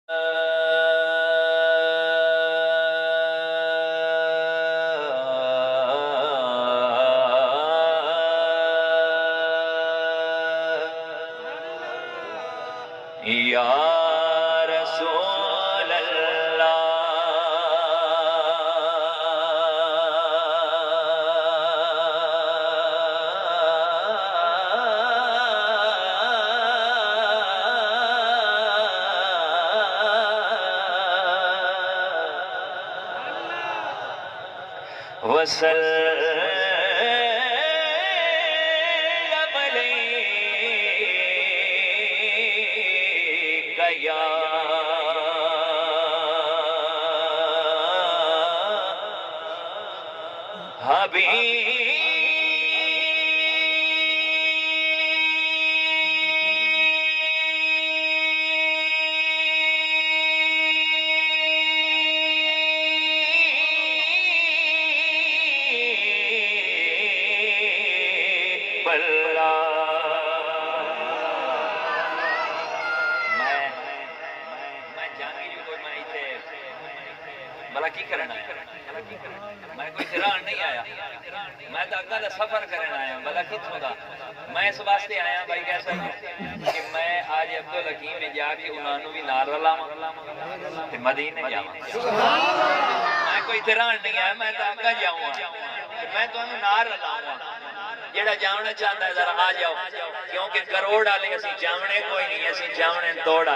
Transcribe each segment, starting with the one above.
یا رسول اللہ وسلم علیک یا حبیب بلا کی کرنا ہے میں کوئی تیران نہیں آیا میں تو اگا دا سفر کرنا آیا بلا کتوں دا میں اس واسطے آیا بھائی کیسا کہ میں آج عبدالحکیم میں جا کے انہوں بھی نار رلاواں مدینے جاواں میں کوئی تیران نہیں آیا میں تو اگا جاؤں میں تو نار رلاواں جیڑا جاونا چاہتا ہے ذرا آ جاؤ کیونکہ کروڑ آلے اسی جاونے کوئی نہیں اسی جاونے توڑ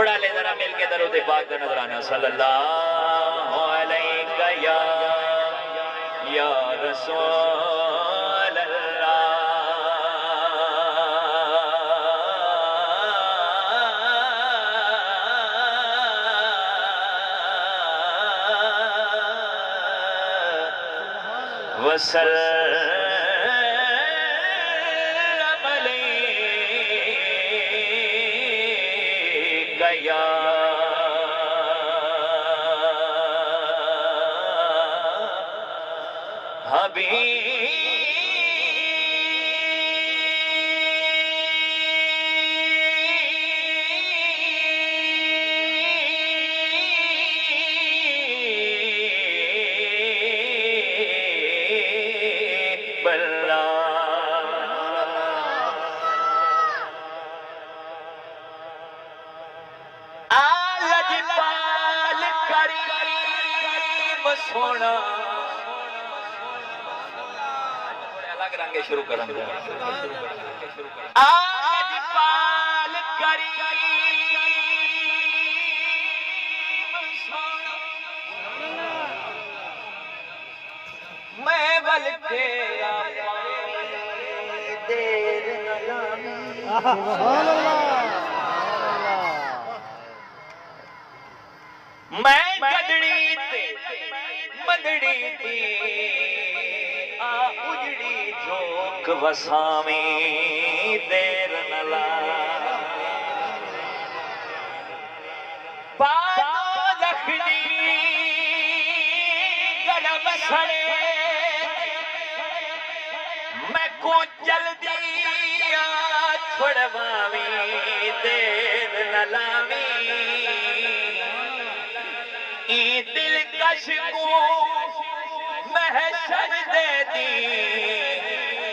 آلے ذرا مل کے درود پاک کا نظرانہ صلی اللہ علیہ یا رسول اللہ وسلم یا حبیب سونا الگ رنگے شروع کریں گے آج پال کریم سونا میں بل تیرا دیر نہ لامی سبحان اللہ میں گدڑی مدڑی دی آ اجڑی جھوک وسامی دیر نلا پاو دکھنی گڑم سڑے میں کو جلدی چھڑوامی دیر نلامی دل کش کو محشر دے دی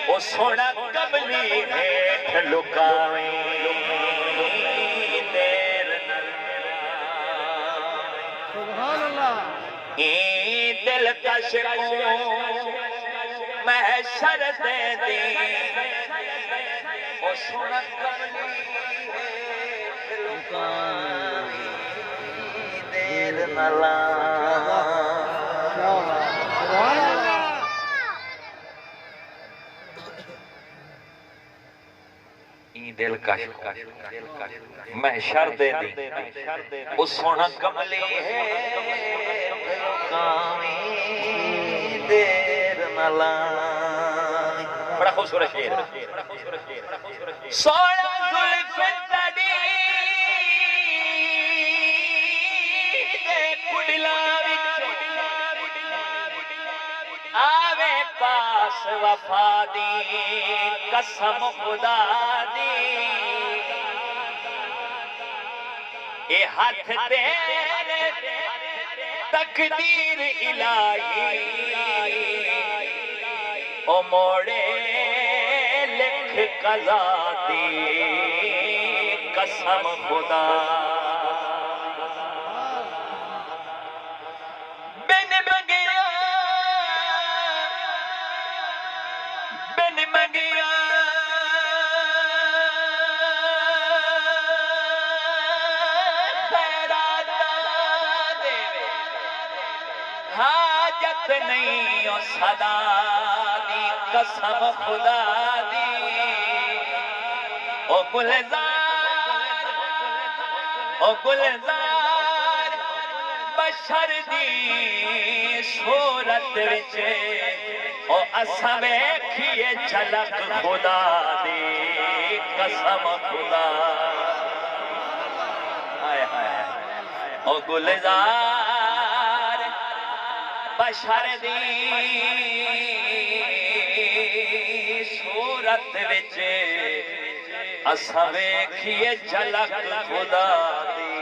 او سونا کملی ہیٹھ لکاویں دیر سبحان اللہ دل کش کو محشر دے دی او سونا کملی ہیٹھ لکاویں دیر نلا دل کا محشر دے دی اس سونا کملی ہے دیر نلا بڑا خوبصورت شعر سونا زلف تڑی دے کڈلا آوے پاس وفا دی قسم خدا دی اے ہاتھ تیرے تقدیر الہی او موڑے لکھ قضا دی قسم خدا بن مگیا حاجت نہیں او صدا دی قسم خدا دی او گلزار بشر دی صورت وچ او اساں ویکھیے جھلک خدا دی قسم خدا ہائے ہائے او گلزار بشر دی صورت وچ اساں ویکھیے جھلک خدا دی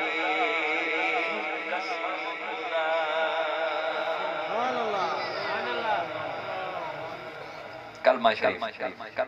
قسم خدا کلمہ شریف